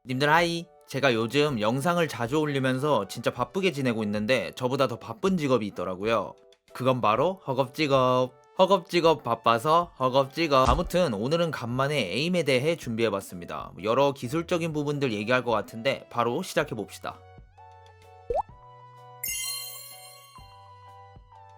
님들 하이. 제가 요즘 영상을 자주 올리면서 진짜 바쁘게 지내고 있는데 저보다 더 바쁜 직업이 있더라고요. 그건 바로 허겁지겁. 허겁지겁 바빠서 허겁지겁. 아무튼 오늘은 간만에 에임에 대해 준비해봤습니다. 여러 기술적인 부분들 얘기할 것 같은데 바로 시작해봅시다.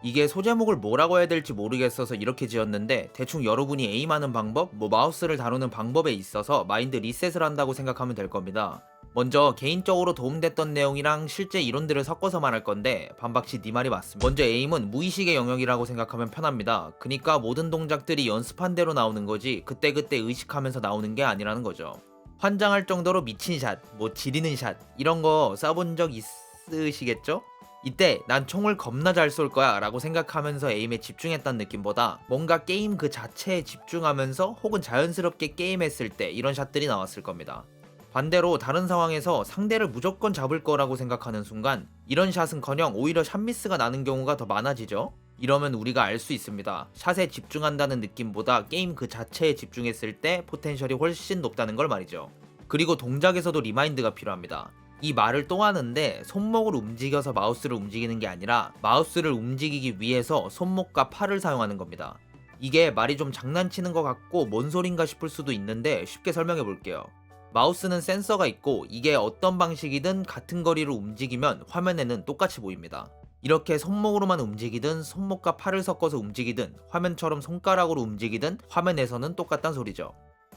이게 소제목을 뭐라고 해야 될지 모르겠어서 이렇게 지었는데 대충 여러분이 에임하는 방법, 마우스를 다루는 방법에 있어서 마인드 리셋을 한다고 생각하면 될 겁니다. 먼저 개인적으로 도움됐던 내용이랑 실제 이론들을 섞어서 말할 건데 반박시 네 말이 맞습니다. 먼저 에임은 무의식의 영역이라고 생각하면 편합니다. 그니까 모든 동작들이 연습한 대로 나오는 거지 그때그때 의식하면서 나오는 게 아니라는 거죠. 환장할 정도로 미친 샷, 지리는 샷 이런 거 써본 적 있으시겠죠? 이때 난 총을 겁나 잘 쏠 거야 라고 생각하면서 에임에 집중했던 느낌보다 뭔가 게임 그 자체에 집중하면서 혹은 자연스럽게 게임했을 때 이런 샷들이 나왔을 겁니다. 반대로 다른 상황에서 상대를 무조건 잡을 거라고 생각하는 순간 이런 샷은커녕 오히려 샷미스가 나는 경우가 더 많아지죠. 이러면 우리가 알 수 있습니다. 샷에 집중한다는 느낌보다 게임 그 자체에 집중했을 때 포텐셜이 훨씬 높다는 걸 말이죠. 그리고 동작에서도 리마인드가 필요합니다. 이 말을 또 하는데 손목을 움직여서 마우스를 움직이는 게 아니라 마우스를 움직이기 위해서 손목과 팔을 사용하는 겁니다. 이게 말이 좀 장난치는 것 같고 뭔 소린가 싶을 수도 있는데 쉽게 설명해 볼게요. 마우스는 센서가 있고 이게 어떤 방식이든 같은 거리로 움직이면 화면에는 똑같이 보입니다. 이렇게 손목으로만 움직이든 손목과 팔을 섞어서 움직이든 화면처럼 손가락으로 움직이든 화면에서는 똑같단 소리죠.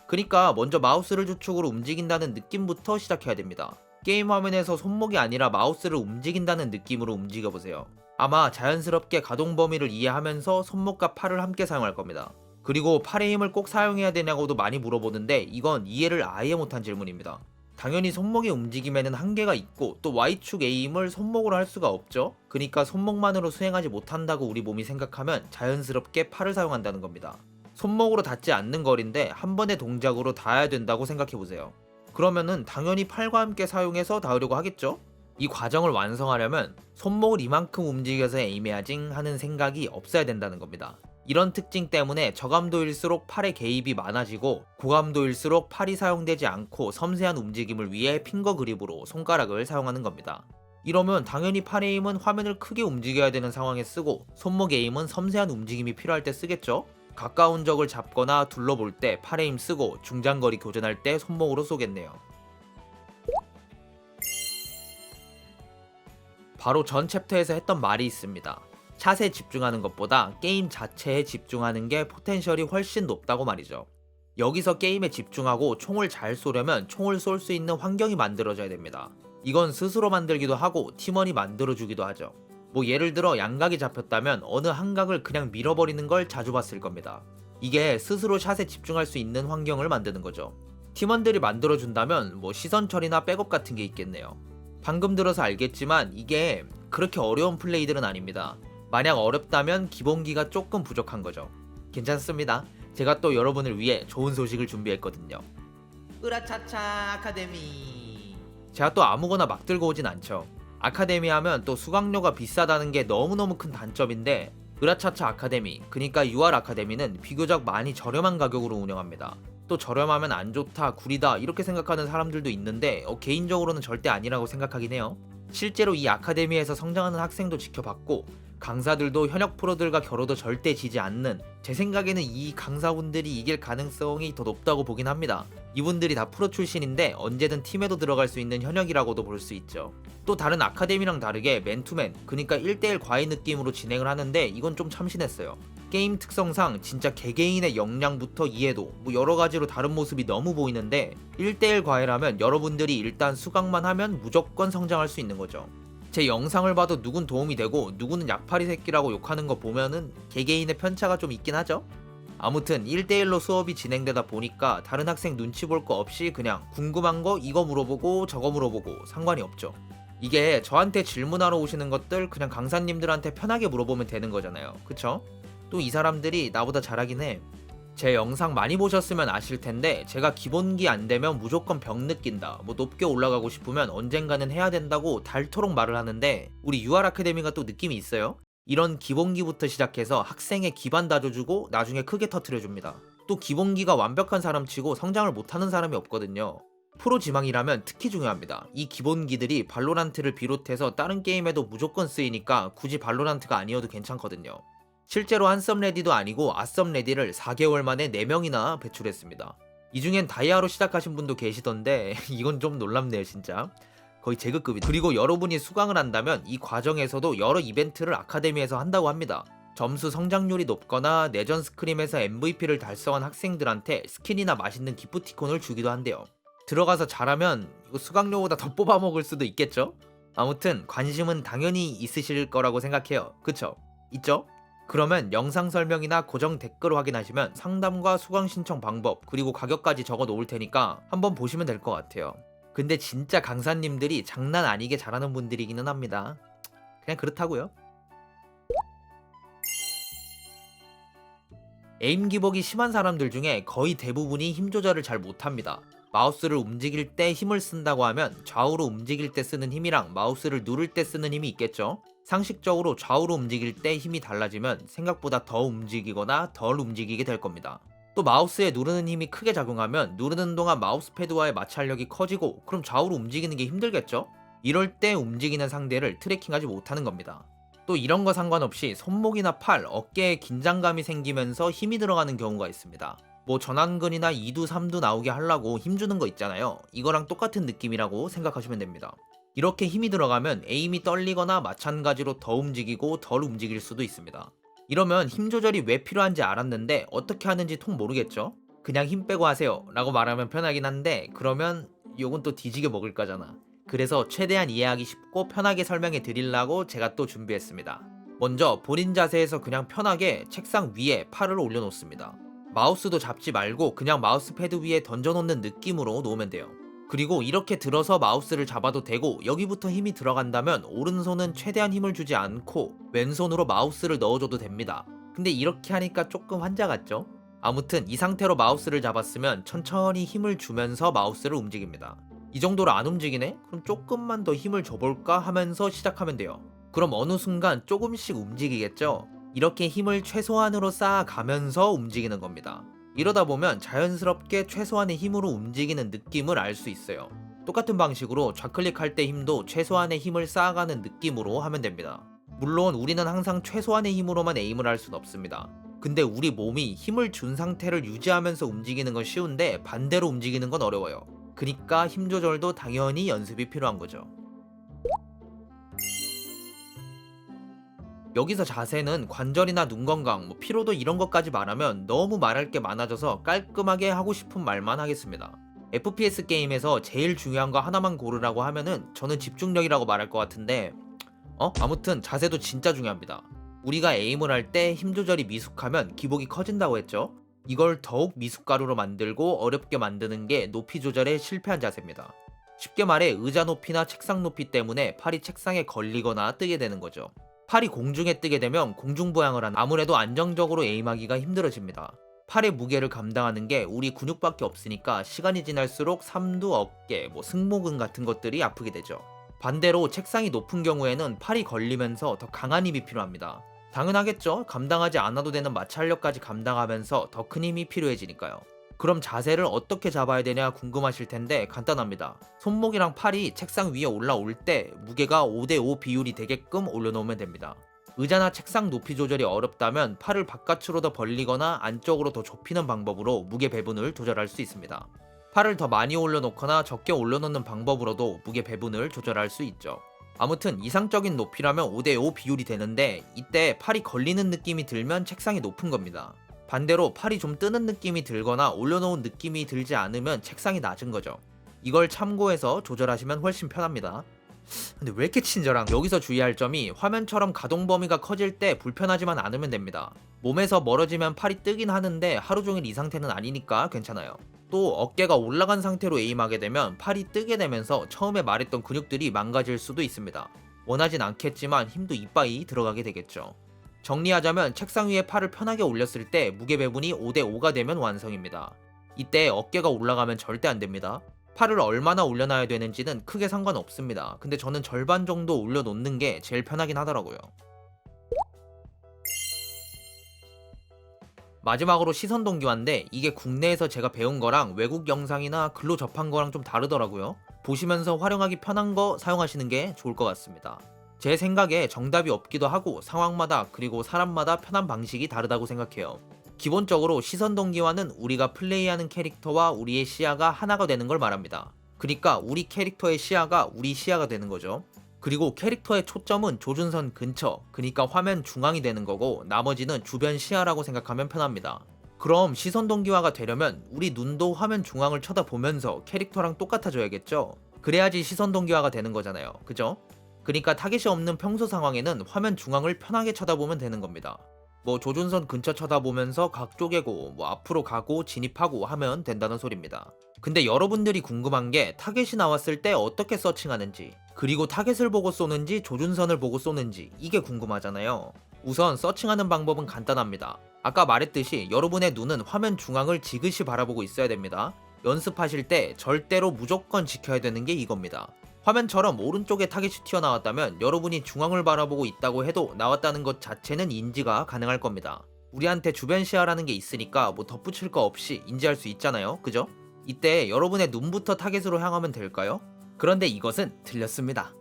그러니까 먼저 마우스를 주축으로 움직인다는 느낌부터 시작해야 됩니다. 게임 화면에서 손목이 아니라 마우스를 움직인다는 느낌으로 움직여보세요. 아마 자연스럽게 가동 범위를 이해하면서 손목과 팔을 함께 사용할 겁니다. 그리고 팔의 힘을 꼭 사용해야 되냐고도 많이 물어보는데 이건 이해를 아예 못한 질문입니다. 당연히 손목의 움직임에는 한계가 있고 또 Y축 에임을 손목으로 할 수가 없죠. 그러니까 손목만으로 수행하지 못한다고 우리 몸이 생각하면 자연스럽게 팔을 사용한다는 겁니다. 손목으로 닿지 않는 거리인데 한 번의 동작으로 닿아야 된다고 생각해보세요. 그러면은 당연히 팔과 함께 사용해서 닿으려고 하겠죠? 이 과정을 완성하려면 손목을 이만큼 움직여서 에임해야지 하는 생각이 없어야 된다는 겁니다. 이런 특징 때문에 저감도일수록 팔의 개입이 많아지고 고감도일수록 팔이 사용되지 않고 섬세한 움직임을 위해 핑거 그립으로 손가락을 사용하는 겁니다. 이러면 당연히 팔의 힘은 화면을 크게 움직여야 되는 상황에 쓰고 손목의 힘은 섬세한 움직임이 필요할 때 쓰겠죠? 가까운 적을 잡거나 둘러볼 때 팔에 힘 쓰고 중장거리 교전할 때 손목으로 쏘겠네요. 바로 전 챕터에서 했던 말이 있습니다. 샷에 집중하는 것보다 게임 자체에 집중하는 게 포텐셜이 훨씬 높다고 말이죠. 여기서 게임에 집중하고 총을 잘 쏘려면 총을 쏠 수 있는 환경이 만들어져야 됩니다. 이건 스스로 만들기도 하고 팀원이 만들어주기도 하죠. 예를 들어 양각이 잡혔다면 어느 한 각을 그냥 밀어버리는 걸 자주 봤을 겁니다. 이게 스스로 샷에 집중할 수 있는 환경을 만드는 거죠. 팀원들이 만들어준다면 시선 처리나 백업 같은 게 있겠네요. 방금 들어서 알겠지만 이게 그렇게 어려운 플레이들은 아닙니다. 만약 어렵다면 기본기가 조금 부족한 거죠. 괜찮습니다. 제가 또 여러분을 위해 좋은 소식을 준비했거든요. 으라차차 아카데미. 제가 또 아무거나 막 들고 오진 않죠. 아카데미 하면 또 수강료가 비싸다는 게 너무너무 큰 단점인데 으라차차 아카데미, 그니까 UR 아카데미는 비교적 많이 저렴한 가격으로 운영합니다. 또 저렴하면 안 좋다, 구리다 이렇게 생각하는 사람들도 있는데 개인적으로는 절대 아니라고 생각하긴 해요. 실제로 이 아카데미에서 성장하는 학생도 지켜봤고 강사들도 현역 프로들과 겨뤄도 절대 지지 않는, 제 생각에는 이 강사분들이 이길 가능성이 더 높다고 보긴 합니다. 이분들이 다 프로 출신인데 언제든 팀에도 들어갈 수 있는 현역이라고도 볼 수 있죠. 또 다른 아카데미랑 다르게 맨투맨, 그니까 1대1 과외 느낌으로 진행을 하는데 이건 좀 참신했어요. 게임 특성상 진짜 개개인의 역량부터 이해도 여러가지로 다른 모습이 너무 보이는데 1대1 과외라면 여러분들이 일단 수강만 하면 무조건 성장할 수 있는 거죠. 제 영상을 봐도 누군 도움이 되고 누구는 약팔이 새끼라고 욕하는 거 보면은 개개인의 편차가 좀 있긴 하죠. 아무튼 1대1로 수업이 진행되다 보니까 다른 학생 눈치 볼 거 없이 그냥 궁금한 거 이거 물어보고 저거 물어보고 상관이 없죠. 이게 저한테 질문하러 오시는 것들 그냥 강사님들한테 편하게 물어보면 되는 거잖아요. 그쵸? 또 이 사람들이 나보다 잘하긴 해. 제 영상 많이 보셨으면 아실 텐데 제가 기본기 안 되면 무조건 벽 느낀다, 높게 올라가고 싶으면 언젠가는 해야 된다고 닳도록 말을 하는데 우리 UR 아카데미가 또 느낌이 있어요. 이런 기본기부터 시작해서 학생의 기반 다져주고 나중에 크게 터트려줍니다. 또 기본기가 완벽한 사람 치고 성장을 못하는 사람이 없거든요. 프로 지망이라면 특히 중요합니다. 이 기본기들이 발로란트를 비롯해서 다른 게임에도 무조건 쓰이니까 굳이 발로란트가 아니어도 괜찮거든요. 실제로 한썸 레디도 아니고 아썸 레디를 4개월 만에 4명이나 배출했습니다. 이 중엔 다이아로 시작하신 분도 계시던데 이건 좀 놀랍네요 진짜. 거의 제급급이다. 그리고 여러분이 수강을 한다면 이 과정에서도 여러 이벤트를 아카데미에서 한다고 합니다. 점수 성장률이 높거나 내전 스크림에서 MVP를 달성한 학생들한테 스킨이나 맛있는 기프티콘을 주기도 한대요. 들어가서 잘하면 이거 수강료보다 더 뽑아먹을 수도 있겠죠? 아무튼 관심은 당연히 있으실 거라고 생각해요. 그쵸? 있죠? 그러면 영상 설명이나 고정 댓글 확인하시면 상담과 수강 신청 방법 그리고 가격까지 적어 놓을 테니까 한번 보시면 될 것 같아요. 근데 진짜 강사님들이 장난 아니게 잘하는 분들이기는 합니다. 그냥 그렇다고요. 에임 기복이 심한 사람들 중에 거의 대부분이 힘 조절을 잘 못합니다. 마우스를 움직일 때 힘을 쓴다고 하면 좌우로 움직일 때 쓰는 힘이랑 마우스를 누를 때 쓰는 힘이 있겠죠? 상식적으로 좌우로 움직일 때 힘이 달라지면 생각보다 더 움직이거나 덜 움직이게 될 겁니다. 또 마우스에 누르는 힘이 크게 작용하면 누르는 동안 마우스 패드와의 마찰력이 커지고 그럼 좌우로 움직이는 게 힘들겠죠? 이럴 때 움직이는 상대를 트래킹하지 못하는 겁니다. 또 이런 거 상관없이 손목이나 팔, 어깨에 긴장감이 생기면서 힘이 들어가는 경우가 있습니다. 뭐 전완근이나 2두 3두 나오게 하려고 힘주는 거 있잖아요. 이거랑 똑같은 느낌이라고 생각하시면 됩니다. 이렇게 힘이 들어가면 에임이 떨리거나 마찬가지로 더 움직이고 덜 움직일 수도 있습니다. 이러면 힘 조절이 왜 필요한지 알았는데 어떻게 하는지 통 모르겠죠? 그냥 힘 빼고 하세요 라고 말하면 편하긴 한데 그러면 요건 또 뒤지게 먹을 거잖아. 그래서 최대한 이해하기 쉽고 편하게 설명해 드리려고 제가 또 준비했습니다. 먼저 본인 자세에서 그냥 편하게 책상 위에 팔을 올려놓습니다. 마우스도 잡지 말고 그냥 마우스 패드 위에 던져놓는 느낌으로 놓으면 돼요. 그리고 이렇게 들어서 마우스를 잡아도 되고 여기부터 힘이 들어간다면 오른손은 최대한 힘을 주지 않고 왼손으로 마우스를 넣어줘도 됩니다. 근데 이렇게 하니까 조금 환자 같죠? 아무튼 이 상태로 마우스를 잡았으면 천천히 힘을 주면서 마우스를 움직입니다. 이 정도로 안 움직이네? 그럼 조금만 더 힘을 줘볼까 하면서 시작하면 돼요. 그럼 어느 순간 조금씩 움직이겠죠? 이렇게 힘을 최소한으로 쌓아가면서 움직이는 겁니다. 이러다 보면 자연스럽게 최소한의 힘으로 움직이는 느낌을 알 수 있어요. 똑같은 방식으로 좌클릭할 때 힘도 최소한의 힘을 쌓아가는 느낌으로 하면 됩니다. 물론 우리는 항상 최소한의 힘으로만 에임을 할 수는 없습니다. 근데 우리 몸이 힘을 준 상태를 유지하면서 움직이는 건 쉬운데 반대로 움직이는 건 어려워요. 그니까 힘 조절도 당연히 연습이 필요한 거죠. 여기서 자세는 관절이나 눈 건강, 피로도 이런 것까지 말하면 너무 말할 게 많아져서 깔끔하게 하고 싶은 말만 하겠습니다. FPS 게임에서 제일 중요한 거 하나만 고르라고 하면은 저는 집중력이라고 말할 것 같은데 아무튼 자세도 진짜 중요합니다. 우리가 에임을 할 때 힘 조절이 미숙하면 기복이 커진다고 했죠? 이걸 더욱 미숫가루로 만들고 어렵게 만드는 게 높이 조절에 실패한 자세입니다. 쉽게 말해 의자 높이나 책상 높이 때문에 팔이 책상에 걸리거나 뜨게 되는 거죠. 팔이 공중에 뜨게 되면 공중부양을 하는 아무래도 안정적으로 에임하기가 힘들어집니다. 팔의 무게를 감당하는 게 우리 근육밖에 없으니까 시간이 지날수록 삼두, 어깨, 승모근 같은 것들이 아프게 되죠. 반대로 책상이 높은 경우에는 팔이 걸리면서 더 강한 힘이 필요합니다. 당연하겠죠. 감당하지 않아도 되는 마찰력까지 감당하면서 더 큰 힘이 필요해지니까요. 그럼 자세를 어떻게 잡아야 되냐 궁금하실 텐데 간단합니다. 손목이랑 팔이 책상 위에 올라올 때 무게가 5대5 비율이 되게끔 올려놓으면 됩니다. 의자나 책상 높이 조절이 어렵다면 팔을 바깥으로 더 벌리거나 안쪽으로 더 좁히는 방법으로 무게 배분을 조절할 수 있습니다. 팔을 더 많이 올려놓거나 적게 올려놓는 방법으로도 무게 배분을 조절할 수 있죠. 아무튼 이상적인 높이라면 5대5 비율이 되는데 이때 팔이 걸리는 느낌이 들면 책상이 높은 겁니다. 반대로 팔이 좀 뜨는 느낌이 들거나 올려놓은 느낌이 들지 않으면 책상이 낮은 거죠. 이걸 참고해서 조절하시면 훨씬 편합니다. 근데 왜 이렇게 친절한? 여기서 주의할 점이 화면처럼 가동 범위가 커질 때 불편하지만 않으면 됩니다. 몸에서 멀어지면 팔이 뜨긴 하는데 하루 종일 이 상태는 아니니까 괜찮아요. 또 어깨가 올라간 상태로 에임하게 되면 팔이 뜨게 되면서 처음에 말했던 근육들이 망가질 수도 있습니다. 원하진 않겠지만 힘도 이빠이 들어가게 되겠죠. 정리하자면 책상 위에 팔을 편하게 올렸을 때 무게 배분이 5대5가 되면 완성입니다. 이때 어깨가 올라가면 절대 안 됩니다. 팔을 얼마나 올려놔야 되는지는 크게 상관없습니다. 근데 저는 절반 정도 올려놓는 게 제일 편하긴 하더라고요. 마지막으로 시선 동기화인데 이게 국내에서 제가 배운 거랑 외국 영상이나 글로 접한 거랑 좀 다르더라고요. 보시면서 활용하기 편한 거 사용하시는 게 좋을 것 같습니다. 제 생각에 정답이 없기도 하고 상황마다 그리고 사람마다 편한 방식이 다르다고 생각해요. 기본적으로 시선 동기화는 우리가 플레이하는 캐릭터와 우리의 시야가 하나가 되는 걸 말합니다. 그러니까 우리 캐릭터의 시야가 우리 시야가 되는 거죠. 그리고 캐릭터의 초점은 조준선 근처, 그러니까 화면 중앙이 되는 거고 나머지는 주변 시야라고 생각하면 편합니다. 그럼 시선 동기화가 되려면 우리 눈도 화면 중앙을 쳐다보면서 캐릭터랑 똑같아져야겠죠? 그래야지 시선 동기화가 되는 거잖아요. 그죠? 그러니까 타겟이 없는 평소 상황에는 화면 중앙을 편하게 쳐다보면 되는 겁니다. 뭐 조준선 근처 쳐다보면서 각 쪼개고 뭐 앞으로 가고 진입하고 하면 된다는 소리입니다. 근데 여러분들이 궁금한 게 타겟이 나왔을 때 어떻게 서칭하는지, 그리고 타겟을 보고 쏘는지 조준선을 보고 쏘는지 이게 궁금하잖아요. 우선 서칭하는 방법은 간단합니다. 아까 말했듯이 여러분의 눈은 화면 중앙을 지그시 바라보고 있어야 됩니다. 연습하실 때 절대로 무조건 지켜야 되는 게 이겁니다. 화면처럼 오른쪽에 타겟이 튀어나왔다면 여러분이 중앙을 바라보고 있다고 해도 나왔다는 것 자체는 인지가 가능할 겁니다. 우리한테 주변 시야라는 게 있으니까 뭐 덧붙일 거 없이 인지할 수 있잖아요. 그죠? 이때 여러분의 눈부터 타겟으로 향하면 될까요? 그런데 이것은 틀렸습니다.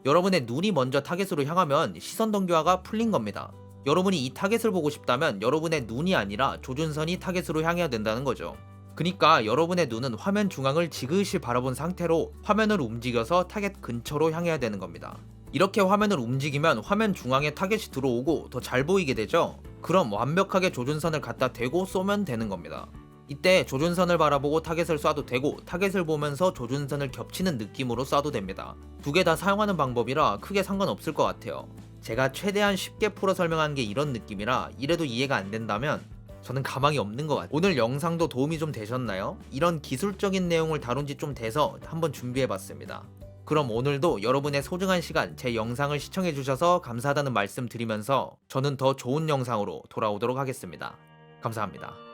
여러분의 눈이 먼저 타겟으로 향하면 시선 동기화가 풀린 겁니다. 여러분이 이 타겟을 보고 싶다면 여러분의 눈이 아니라 조준선이 타겟으로 향해야 된다는 거죠. 그러니까 여러분의 눈은 화면 중앙을 지그시 바라본 상태로 화면을 움직여서 타겟 근처로 향해야 되는 겁니다. 이렇게 화면을 움직이면 화면 중앙에 타겟이 들어오고 더 잘 보이게 되죠? 그럼 완벽하게 조준선을 갖다 대고 쏘면 되는 겁니다. 이때 조준선을 바라보고 타겟을 쏴도 되고 타겟을 보면서 조준선을 겹치는 느낌으로 쏴도 됩니다. 두 개 다 사용하는 방법이라 크게 상관없을 것 같아요. 제가 최대한 쉽게 풀어 설명한 게 이런 느낌이라 이래도 이해가 안 된다면 저는 가망이 없는 것 같아요. 오늘 영상도 도움이 좀 되셨나요? 이런 기술적인 내용을 다룬 지 좀 돼서 한번 준비해봤습니다. 그럼 오늘도 여러분의 소중한 시간 제 영상을 시청해주셔서 감사하다는 말씀 드리면서 저는 더 좋은 영상으로 돌아오도록 하겠습니다. 감사합니다.